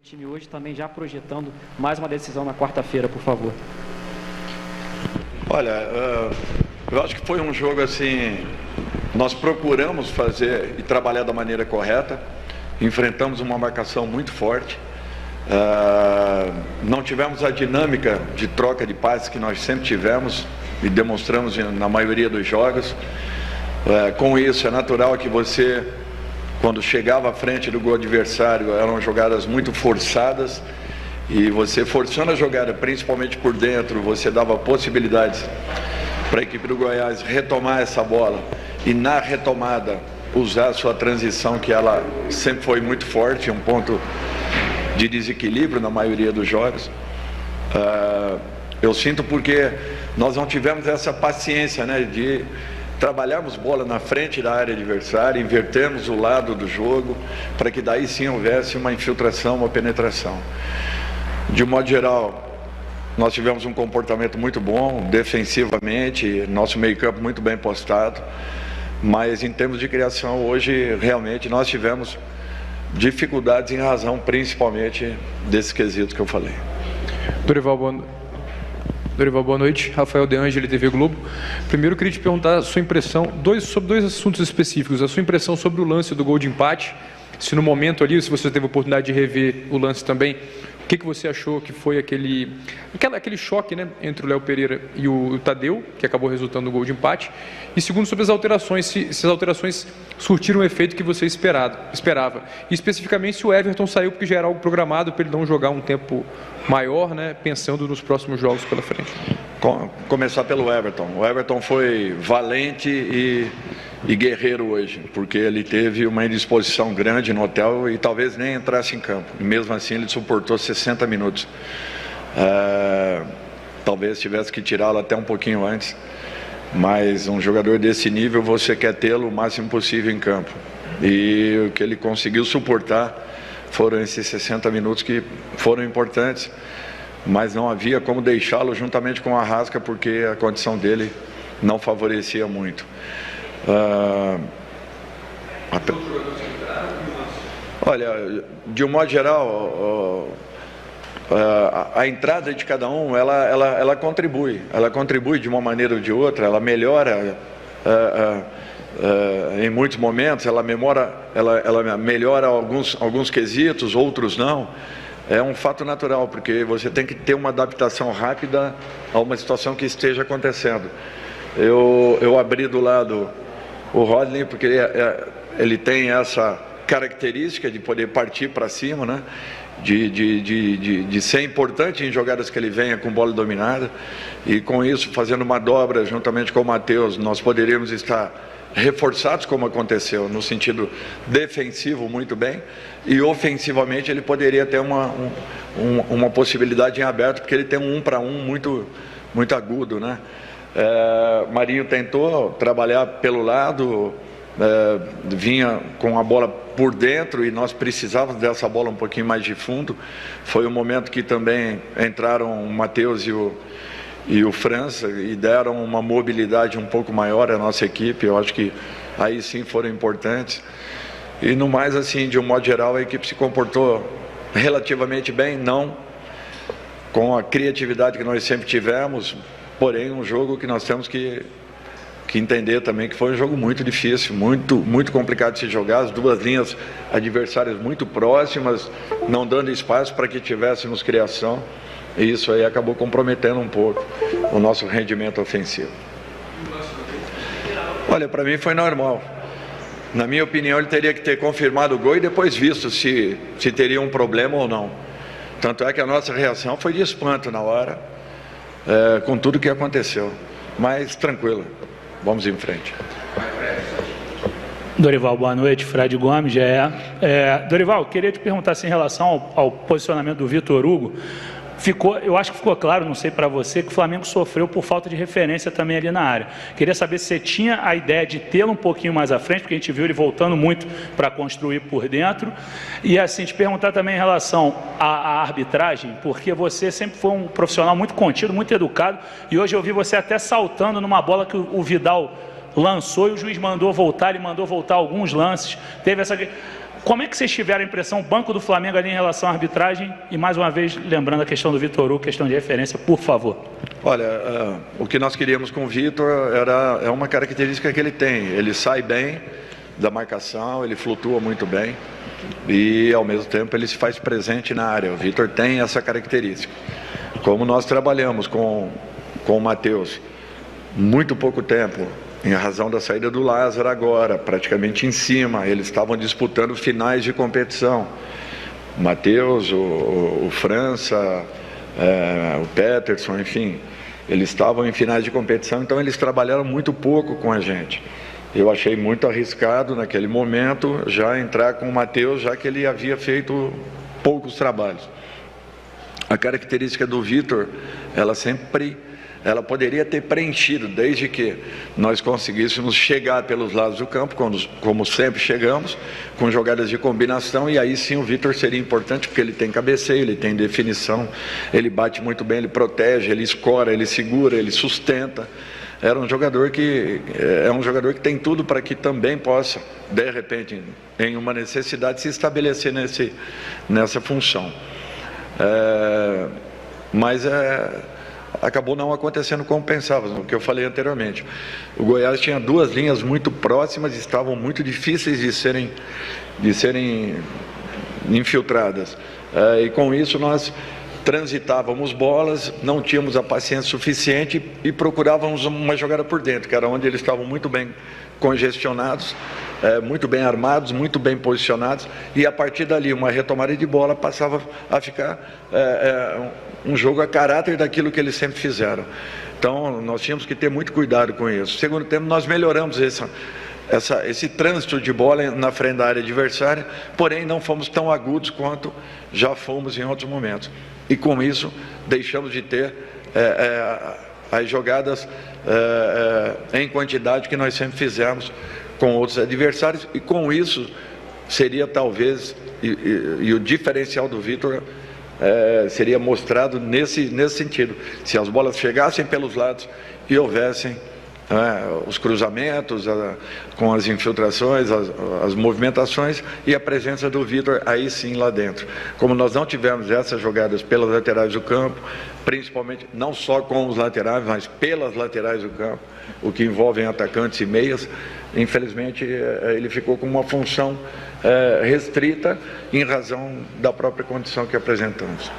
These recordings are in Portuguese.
time hoje também já projetando mais uma decisão na quarta-feira, por favor. Olha, eu acho que foi um jogo assim, nós procuramos fazer e trabalhar da maneira correta, enfrentamos uma marcação muito forte, não tivemos a dinâmica de troca de passes que nós sempre tivemos e demonstramos na maioria dos jogos. Com isso, é natural que você, quando chegava à frente do gol adversário, eram jogadas muito forçadas, e você forçando a jogada, principalmente por dentro, você dava possibilidades para a equipe do Goiás retomar essa bola e na retomada usar a sua transição, que ela sempre foi muito forte, um ponto de desequilíbrio na maioria dos jogos. Eu sinto porque nós não tivemos essa paciência, né, de trabalharmos bola na frente da área adversária, invertermos o lado do jogo, para que daí sim houvesse uma infiltração, uma penetração. De um modo geral, nós tivemos um comportamento muito bom, defensivamente, nosso meio-campo muito bem postado, mas em termos de criação, hoje, realmente, nós tivemos dificuldades em razão, principalmente, desses quesitos que eu falei. Dorival, boa noite. Rafael De Angeli, TV Globo. Primeiro, eu queria te perguntar a sua impressão sobre dois assuntos específicos. A sua impressão sobre o lance do gol de empate, se no momento ali, se você teve a oportunidade de rever o lance também, o que você achou que foi aquele choque, né, entre o Léo Pereira e o Tadeu, que acabou resultando no gol de empate? E segundo, sobre as alterações, se as alterações surtiram o efeito que você esperava. E especificamente se o Everton saiu porque já era algo programado para ele não jogar um tempo maior, né, pensando nos próximos jogos pela frente. Começar pelo Everton. O Everton foi valente e guerreiro hoje, porque ele teve uma indisposição grande no hotel e talvez nem entrasse em campo. E mesmo assim ele suportou 60 minutos. Talvez tivesse que tirá-lo até um pouquinho antes, mas um jogador desse nível você quer tê-lo o máximo possível em campo. E o que ele conseguiu suportar foram esses 60 minutos que foram importantes, mas não havia como deixá-lo juntamente com o Arrasca, porque a condição dele não favorecia muito. Olha, de um modo geral, a entrada de cada um, ela contribui de uma maneira ou de outra, ela melhora em muitos momentos, ela melhora alguns quesitos, outros não. É um fato natural, porque você tem que ter uma adaptação rápida a uma situação que esteja acontecendo. Eu abri do lado o Rodney, porque ele tem essa característica de poder partir para cima, né? De ser importante em jogadas que ele venha com bola dominada, e com isso, fazendo uma dobra juntamente com o Matheus, nós poderíamos estar reforçados, como aconteceu, no sentido defensivo muito bem, e ofensivamente ele poderia ter uma possibilidade em aberto, porque ele tem um 1 para 1 muito agudo, né? Marinho tentou trabalhar pelo lado, vinha com a bola por dentro e nós precisávamos dessa bola um pouquinho mais de fundo. Foi um momento que também entraram o Matheus e o França e deram uma mobilidade um pouco maior à nossa equipe. Eu acho que aí sim foram importantes. E no mais, assim, de um modo geral, a equipe se comportou relativamente bem, não com a criatividade que nós sempre tivemos, porém um jogo que nós temos que entender também que foi um jogo muito difícil, muito complicado de se jogar, as duas linhas adversárias muito próximas, não dando espaço para que tivéssemos criação, e isso aí acabou comprometendo um pouco o nosso rendimento ofensivo. Olha, para mim foi normal. Na minha opinião, ele teria que ter confirmado o gol e depois visto se teria um problema ou não. Tanto é que a nossa reação foi de espanto na hora, com tudo que aconteceu, mas tranquilo. Vamos em frente. Dorival, boa noite. Fred Gomes, GE. Dorival, queria te perguntar assim, em relação ao posicionamento do Vitor Hugo. Eu acho que ficou claro, não sei para você, que o Flamengo sofreu por falta de referência também ali na área. Queria saber se você tinha a ideia de tê-lo um pouquinho mais à frente, porque a gente viu ele voltando muito para construir por dentro. E assim, te perguntar também em relação à arbitragem, porque você sempre foi um profissional muito contido, muito educado, e hoje eu vi você até saltando numa bola que o Vidal lançou e o juiz mandou voltar, ele mandou voltar alguns lances. Teve essa... Como é que vocês tiveram a impressão, o banco do Flamengo ali em relação à arbitragem? E mais uma vez, lembrando a questão do Vitor Hugo, questão de referência, por favor. Olha, o que nós queríamos com o Vitor é uma característica que ele tem. Ele sai bem da marcação, ele flutua muito bem e, ao mesmo tempo, ele se faz presente na área. O Vitor tem essa característica. Como nós trabalhamos com o Matheus muito pouco tempo, em razão da saída do Lázaro agora, praticamente em cima, eles estavam disputando finais de competição. O Matheus, o França, o Peterson, enfim, eles estavam em finais de competição, então eles trabalharam muito pouco com a gente. Eu achei muito arriscado naquele momento já entrar com o Matheus, já que ele havia feito poucos trabalhos. A característica do Vitor, ela poderia ter preenchido, desde que nós conseguíssemos chegar pelos lados do campo, como sempre chegamos, com jogadas de combinação, e aí sim o Vitor seria importante, porque ele tem cabeceio, ele tem definição, ele bate muito bem, ele protege, ele escora, ele segura, ele sustenta. É um jogador que tem tudo para que também possa, de repente, em uma necessidade, se estabelecer nessa função. Acabou não acontecendo como pensávamos, o que eu falei anteriormente. O Goiás tinha duas linhas muito próximas e estavam muito difíceis de serem infiltradas. E com isso nós transitávamos bolas, não tínhamos a paciência suficiente e procurávamos uma jogada por dentro, que era onde eles estavam muito bem congestionados, muito bem armados, muito bem posicionados, e a partir dali uma retomada de bola passava a ficar um jogo a caráter daquilo que eles sempre fizeram. Então nós tínhamos que ter muito cuidado com isso. Segundo tempo nós melhoramos esse trânsito de bola na frente da área adversária, porém não fomos tão agudos quanto já fomos em outros momentos. E com isso deixamos de ter as jogadas em quantidade que nós sempre fizemos com outros adversários, e com isso seria talvez, e o diferencial do Vitor seria mostrado nesse sentido, se as bolas chegassem pelos lados e houvessem os cruzamentos, com as infiltrações, as movimentações e a presença do Vitor aí sim lá dentro. Como nós não tivemos essas jogadas pelas laterais do campo, principalmente não só com os laterais, mas pelas laterais do campo, o que envolve atacantes e meias, infelizmente ele ficou com uma função restrita em razão da própria condição que apresentamos.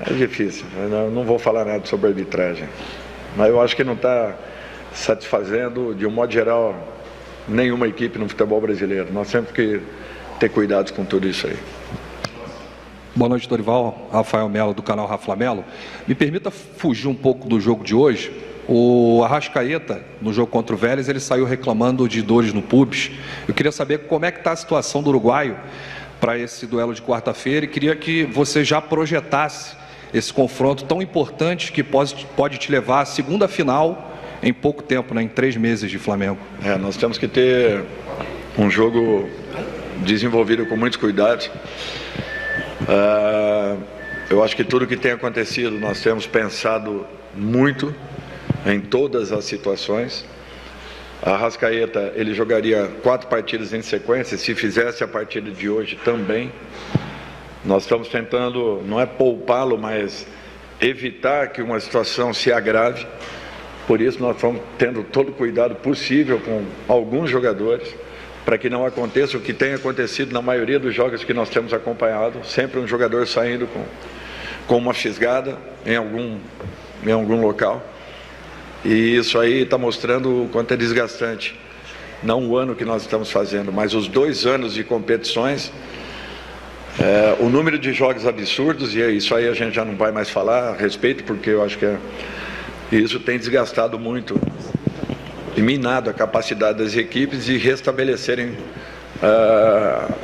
É difícil, eu não vou falar nada sobre arbitragem, mas eu acho que não está satisfazendo, de um modo geral, nenhuma equipe no futebol brasileiro. Nós temos que ter cuidado com tudo isso aí. Boa noite, Dorival. Rafael Melo, do canal Rafa Melo. Me permita fugir um pouco do jogo de hoje. O Arrascaeta, no jogo contra o Vélez, ele saiu reclamando de dores no pubis. Eu queria saber como é que está a situação do uruguaio para esse duelo de quarta-feira, e queria que você já projetasse esse confronto tão importante que pode te levar à segunda final em pouco tempo, né, em 3 meses de Flamengo. Nós temos que ter um jogo desenvolvido com muitos cuidados. Eu acho que tudo que tem acontecido, nós temos pensado muito em todas as situações. A Arrascaeta, ele jogaria 4 partidas em sequência, se fizesse a partida de hoje também. Nós estamos tentando, não é poupá-lo, mas evitar que uma situação se agrave. Por isso nós estamos tendo todo o cuidado possível com alguns jogadores, para que não aconteça o que tem acontecido na maioria dos jogos que nós temos acompanhado, sempre um jogador saindo com uma fisgada em algum local. E isso aí está mostrando o quanto é desgastante. Não o ano que nós estamos fazendo, mas os 2 anos de competições. O número de jogos absurdos, e isso aí a gente já não vai mais falar a respeito, porque eu acho que isso tem desgastado muito e minado a capacidade das equipes de restabelecerem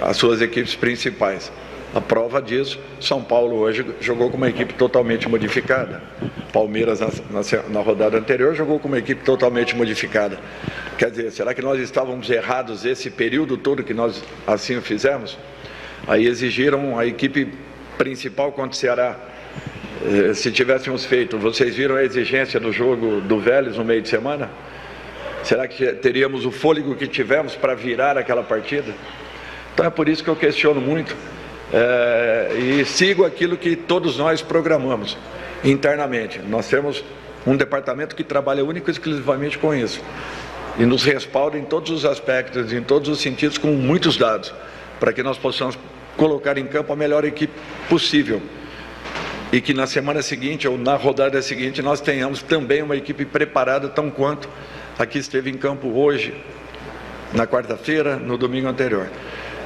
as suas equipes principais. A prova disso, São Paulo hoje jogou com uma equipe totalmente modificada. Palmeiras, na rodada anterior, jogou com uma equipe totalmente modificada. Quer dizer, será que nós estávamos errados esse período todo que nós assim o fizemos? Aí exigiram a equipe principal contra o Ceará. Se tivéssemos feito, vocês viram a exigência do jogo do Vélez no meio de semana? Será que teríamos o fôlego que tivemos para virar aquela partida? Então é por isso que eu questiono muito e sigo aquilo que todos nós programamos internamente. Nós temos um departamento que trabalha único e exclusivamente com isso e nos respalda em todos os aspectos, em todos os sentidos, com muitos dados, para que nós possamos colocar em campo a melhor equipe possível e que na semana seguinte ou na rodada seguinte nós tenhamos também uma equipe preparada tão quanto a que esteve em campo hoje, na quarta-feira, no domingo anterior.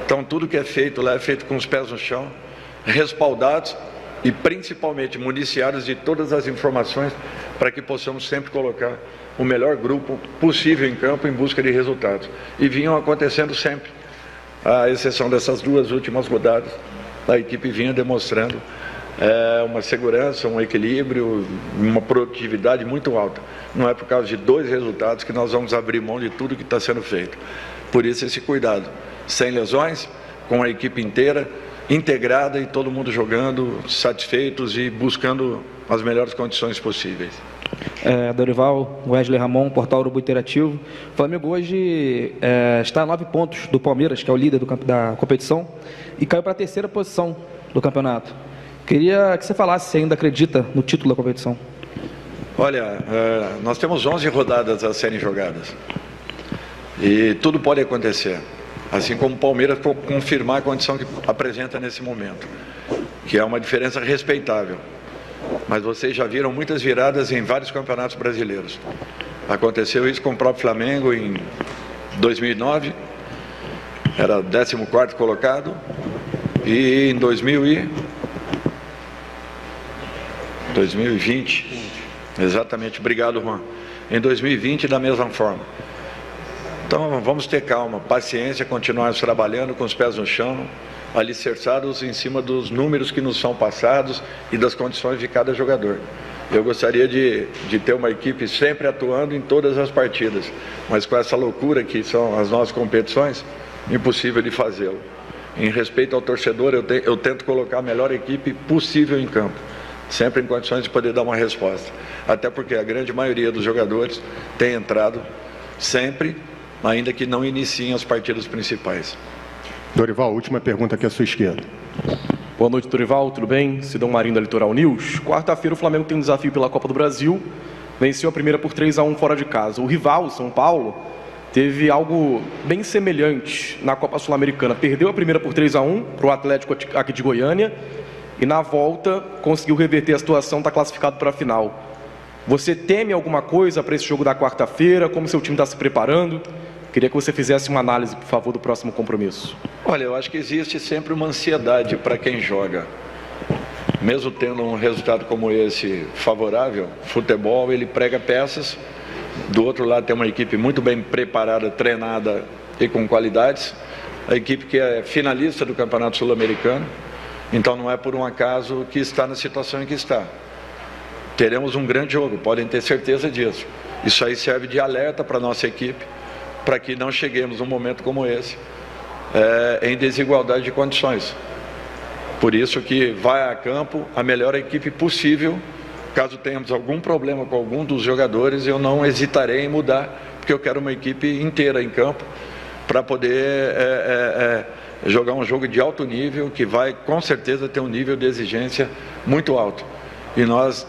Então tudo que é feito lá é feito com os pés no chão, respaldados e principalmente municiados de todas as informações para que possamos sempre colocar o melhor grupo possível em campo em busca de resultados. E vinham acontecendo sempre, à exceção dessas duas últimas rodadas, a equipe vinha demonstrando uma segurança, um equilíbrio, uma produtividade muito alta. Não é por causa de 2 resultados que nós vamos abrir mão de tudo que está sendo feito. Por isso esse cuidado, sem lesões, com a equipe inteira, integrada e todo mundo jogando, satisfeitos e buscando as melhores condições possíveis. Dorival, Wesley Ramon, Portal Urubu Interativo. O Flamengo hoje está a 9 pontos do Palmeiras, que é o líder da competição, e caiu para a 3ª posição do campeonato. Queria que você falasse se ainda acredita no título da competição. Olha, nós temos 11 rodadas a serem jogadas e tudo pode acontecer, assim como o Palmeiras confirmar a condição que apresenta nesse momento, que é uma diferença respeitável. Mas vocês já viram muitas viradas em vários campeonatos brasileiros. Aconteceu isso com o próprio Flamengo em 2009, era 14º colocado, e em 2020, exatamente, obrigado, Juan. Em 2020, da mesma forma. Então, vamos ter calma, paciência, continuarmos trabalhando com os pés no chão, alicerçados em cima dos números que nos são passados e das condições de cada jogador. Eu gostaria de ter uma equipe sempre atuando em todas as partidas, mas com essa loucura que são as nossas competições, impossível de fazê-lo. Em respeito ao torcedor, eu tento colocar a melhor equipe possível em campo, sempre em condições de poder dar uma resposta. Até porque a grande maioria dos jogadores tem entrado sempre, ainda que não iniciem as partidas principais. Dorival, última pergunta aqui à sua esquerda. Boa noite, Dorival, tudo bem? Sidão Marinho da Litoral News. Quarta-feira o Flamengo tem um desafio pela Copa do Brasil, venceu a primeira por 3-1 fora de casa. O rival, o São Paulo, teve algo bem semelhante na Copa Sul-Americana. Perdeu a primeira por 3-1 para o Atlético aqui de Goiânia e na volta conseguiu reverter a situação, está classificado para a final. Você teme alguma coisa para esse jogo da quarta-feira? Como seu time está se preparando? Queria que você fizesse uma análise, por favor, do próximo compromisso. Olha, eu acho que existe sempre uma ansiedade para quem joga. Mesmo tendo um resultado como esse favorável, futebol, ele prega peças. Do outro lado tem uma equipe muito bem preparada, treinada e com qualidades. A equipe que é finalista do Campeonato Sul-Americano. Então não é por um acaso que está na situação em que está. Teremos um grande jogo, podem ter certeza disso. Isso aí serve de alerta para a nossa equipe, para que não cheguemos num momento como esse, em desigualdade de condições. Por isso que vai a campo a melhor equipe possível. Caso tenhamos algum problema com algum dos jogadores, eu não hesitarei em mudar, porque eu quero uma equipe inteira em campo para poder jogar um jogo de alto nível, que vai com certeza ter um nível de exigência muito alto. E nós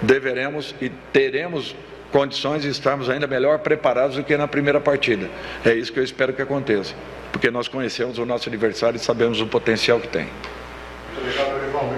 deveremos e teremos condições de estarmos ainda melhor preparados do que na primeira partida. É isso que eu espero que aconteça, porque nós conhecemos o nosso adversário e sabemos o potencial que tem. Muito obrigado, Dorival.